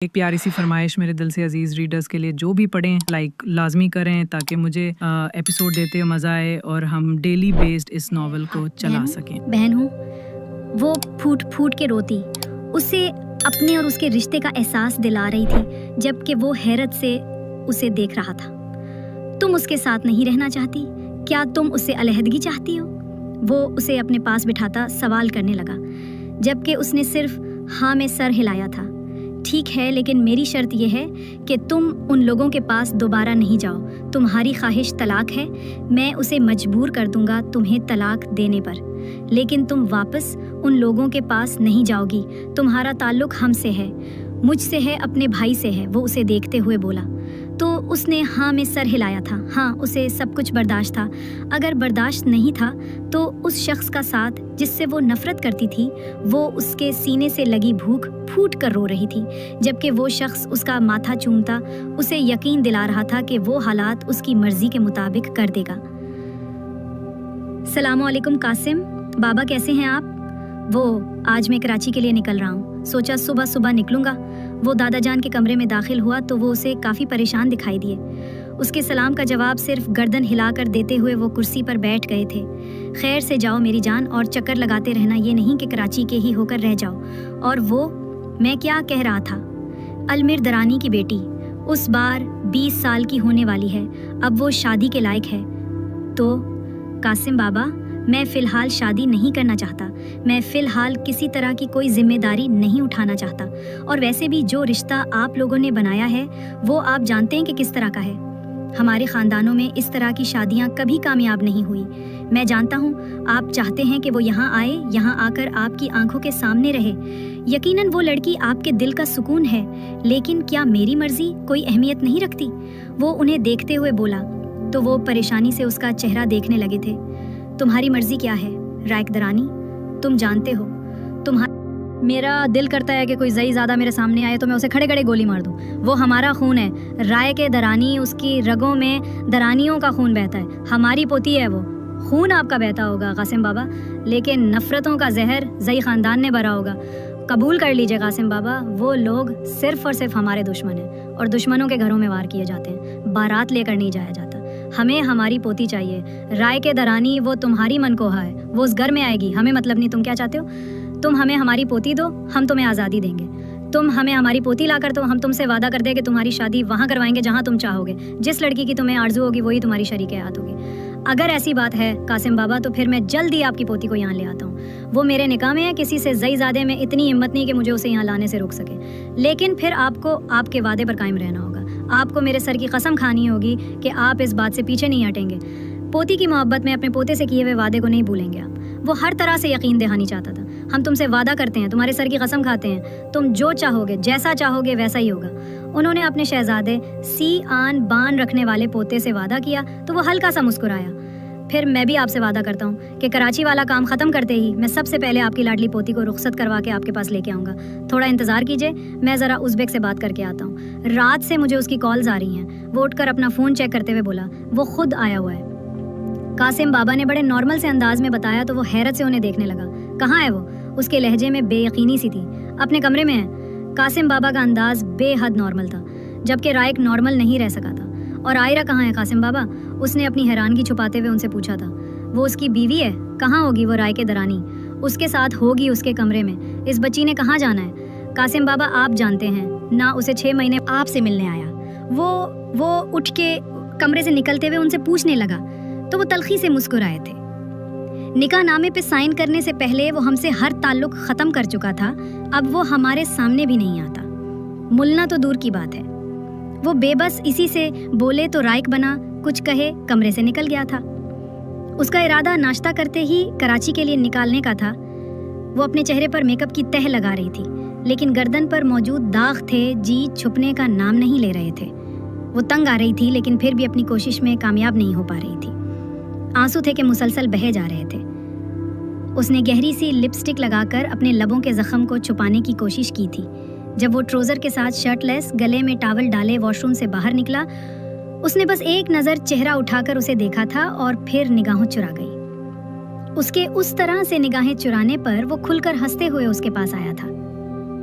ایک پیاری سی فرمائش میرے دل سے عزیز ریڈرز کے لیے، جو بھی پڑھیں لائک لازمی کریں تاکہ مجھے ایپیسوڈ دیتے مزہ آئے اور ہم ڈیلی بیسڈ اس ناول کو چلا سکیں۔ بہن ہوں، وہ پھوٹ پھوٹ کے روتی، اسے اپنے اور اس کے رشتے کا احساس دلا رہی تھی، جبکہ وہ حیرت سے اسے دیکھ رہا تھا۔ تم اس کے ساتھ نہیں رہنا چاہتی؟ کیا تم اس سے علیحدگی چاہتی ہو؟ وہ اسے اپنے پاس بٹھاتا سوال کرنے لگا، جبکہ اس نے صرف ہاں میں سر ہلایا تھا۔ ٹھیک ہے، لیکن میری شرط یہ ہے کہ تم ان لوگوں کے پاس دوبارہ نہیں جاؤ۔ تمہاری خواہش طلاق ہے، میں اسے مجبور کر دوں گا تمہیں طلاق دینے پر، لیکن تم واپس ان لوگوں کے پاس نہیں جاؤ گی۔ تمہارا تعلق ہم سے ہے، مجھ سے ہے، اپنے بھائی سے ہے، وہ اسے دیکھتے ہوئے بولا۔ تو اس نے ہاں میں سر ہلایا تھا۔ ہاں، اسے سب کچھ برداشت تھا۔ اگر برداشت نہیں تھا تو اس شخص کا ساتھ جس سے وہ نفرت کرتی تھی، وہ اس کے سینے سے لگی بھوک پھوٹ کر رو رہی تھی، جبکہ وہ شخص اس کا ماتھا چومتا اسے یقین دلا رہا تھا کہ وہ حالات اس کی مرضی کے مطابق کر دے گا۔ السلام علیکم قاسم بابا، کیسے ہیں آپ؟ وہ آج میں کراچی کے لیے نکل رہا ہوں، سوچا صبح صبح نکلوں گا۔ وہ دادا جان کے کمرے میں داخل ہوا تو وہ اسے کافی پریشان دکھائی دیے۔ اس کے سلام کا جواب صرف گردن ہلا کر دیتے ہوئے وہ کرسی پر بیٹھ گئے تھے۔ خیر سے جاؤ میری جان، اور چکر لگاتے رہنا، یہ نہیں کہ کراچی کے ہی ہو کر رہ جاؤ۔ اور وہ میں کیا کہہ رہا تھا، المیر درانی کی بیٹی اس بار 20 سال کی ہونے والی ہے، اب وہ شادی کے لائق ہے۔ تو قاسم بابا، میں فی الحال شادی نہیں کرنا چاہتا، میں فی الحال کسی طرح کی کوئی ذمہ داری نہیں اٹھانا چاہتا، اور ویسے بھی جو رشتہ آپ لوگوں نے بنایا ہے وہ آپ جانتے ہیں کہ کس طرح کا ہے۔ ہمارے خاندانوں میں اس طرح کی شادیاں کبھی کامیاب نہیں ہوئی۔ میں جانتا ہوں آپ چاہتے ہیں کہ وہ یہاں آئے، یہاں آ کر آپ کی آنکھوں کے سامنے رہے۔ یقیناً وہ لڑکی آپ کے دل کا سکون ہے، لیکن کیا میری مرضی کوئی اہمیت نہیں رکھتی؟ وہ انہیں دیکھتے ہوئے بولا تو وہ پریشانی سے اس کا چہرہ دیکھنے لگے تھے۔ تمہاری مرضی کیا ہے رائق درانی؟ تم جانتے ہو میرا دل کرتا ہے کہ کوئی زئی زیادہ میرے سامنے آئے تو میں اسے کھڑے کھڑے گولی مار دوں۔ وہ ہمارا خون ہے، رائے کے درانی، اس کی رگوں میں درانیوں کا خون بہتا ہے، ہماری پوتی ہے وہ۔ خون آپ کا بہتا ہوگا قاسم بابا، لیکن نفرتوں کا زہر زئی خاندان نے بھرا ہوگا۔ قبول کر لیجئے قاسم بابا، وہ لوگ صرف اور صرف ہمارے دشمن ہیں، اور دشمنوں کے گھروں میں وار کیے جاتے ہیں، بارات لے کر نہیں جایا جاتا۔ ہمیں ہماری پوتی چاہیے، رائے کے درانی، وہ تمہاری من کو ہے، وہ اس گھر میں آئے گی، ہمیں مطلب نہیں۔ تم کیا چاہتے ہو؟ تم ہمیں ہماری پوتی دو، ہم تمہیں آزادی دیں گے۔ تم ہمیں ہماری پوتی لا کر دو، ہم تم سے وعدہ کر دیں کہ تمہاری شادی وہاں کروائیں گے جہاں تم چاہو گے، جس لڑکی کی تمہیں آرزو ہوگی وہی تمہاری شریک حیات ہوگی۔ اگر ایسی بات ہے قاسم بابا تو پھر میں جلد ہی آپ کی پوتی کو یہاں لے آتا ہوں۔ وہ میرے نکاح میں ہے، کسی سے زئی زادے میں اتنی ہمت نہیں کہ مجھے اسے یہاں لانے سے روک سکے، لیکن پھر آپ کو آپ کے وعدے پر قائم رہنا ہوگا۔ آپ کو میرے سر کی قسم کھانی ہوگی کہ آپ اس بات سے پیچھے نہیں ہٹیں گے۔ پوتی کی محبت میں اپنے پوتے سے کیے ہوئے وعدے کو نہیں بھولیں گے آپ۔ وہ ہر طرح سے یقین دہانی چاہتا تھا۔ ہم تم سے وعدہ کرتے ہیں، تمہارے سر کی قسم کھاتے ہیں، تم جو چاہو گے، جیسا چاہو گے ویسا ہی ہوگا۔ انہوں نے اپنے شہزادے سی آن بان رکھنے والے پوتے سے وعدہ کیا تو وہ ہلکا سا مسکرایا۔ پھر میں بھی آپ سے وعدہ کرتا ہوں کہ کراچی والا کام ختم کرتے ہی میں سب سے پہلے آپ کی لاڈلی پوتی کو رخصت کروا کے آپ کے پاس لے کے آؤں گا۔ تھوڑا انتظار کیجئے، میں ذرا ازبیک سے بات کر کے آتا ہوں۔ رات سے مجھے اس کی کالز آ رہی ہیں۔ وہ اٹھ کر اپنا فون چیک کرتے ہوئے بولا، وہ خود آیا ہوا ہے۔ قاسم بابا نے بڑے نارمل سے انداز میں بتایا تو وہ حیرت سے انہیں دیکھنے لگا۔ کہاں ہے وہ؟ اس کے لہجے میں بے یقینی سی تھی۔ اپنے کمرے میں ہے۔ قاسم بابا کا انداز بے حد نارمل تھا، جبکہ رائق نارمل نہیں رہ سکا تھا۔ اور آئرہ کہاں ہے قاسم بابا؟ اس نے اپنی حیرانگی چھپاتے ہوئے ان سے پوچھا تھا۔ وہ اس کی بیوی ہے، کہاں ہوگی وہ رائے کے درانی؟ اس کے ساتھ ہوگی اس کے کمرے میں۔ اس بچی نے کہاں جانا ہے؟ قاسم بابا آپ جانتے ہیں نہ، اسے 6 مہینے آپ سے ملنے آیا۔ وہ اٹھ کے کمرے سے نکلتے ہوئے ان سے پوچھنے لگا تو وہ تلخی سے مسکرائے تھے۔ نکاح نامے پہ سائن کرنے سے پہلے وہ ہم سے ہر تعلق ختم کر چکا تھا، اب وہ ہمارے سامنے بھی نہیں آتا۔ ملنا تو دور کی بات ہے۔ وہ بے بس اسی سے بولے تو رائق بنا، کچھ کہے کمرے سے نکل گیا تھا۔ اس کا ارادہ ناشتہ کرتے ہی کراچی کے لیے نکالنے کا تھا۔ وہ اپنے چہرے پر میک اپ کی تہ لگا رہی تھی، لیکن گردن پر موجود داغ تھے جی چھپنے کا نام نہیں لے رہے تھے۔ وہ تنگ آ رہی تھی لیکن پھر بھی اپنی کوشش میں کامیاب نہیں ہو پا رہی تھی۔ آنسو تھے کہ مسلسل بہے جا رہے تھے۔ اس نے گہری سی لپسٹک لگا کر اپنے لبوں کے زخم کو چھپانے کی کوشش کی تھی۔ جب وہ ٹروزر کے ساتھ شرٹ لیس گلے میں ٹاول ڈالے واش روم سے باہر نکلا، اس نے بس ایک نظر چہرہ اٹھا کر اسے دیکھا تھا اور پھر نگاہوں چرا گئی۔ اس کے اس طرح سے نگاہیں چرانے پر وہ کھل کر ہنستے ہوئے اس کے پاس آیا تھا۔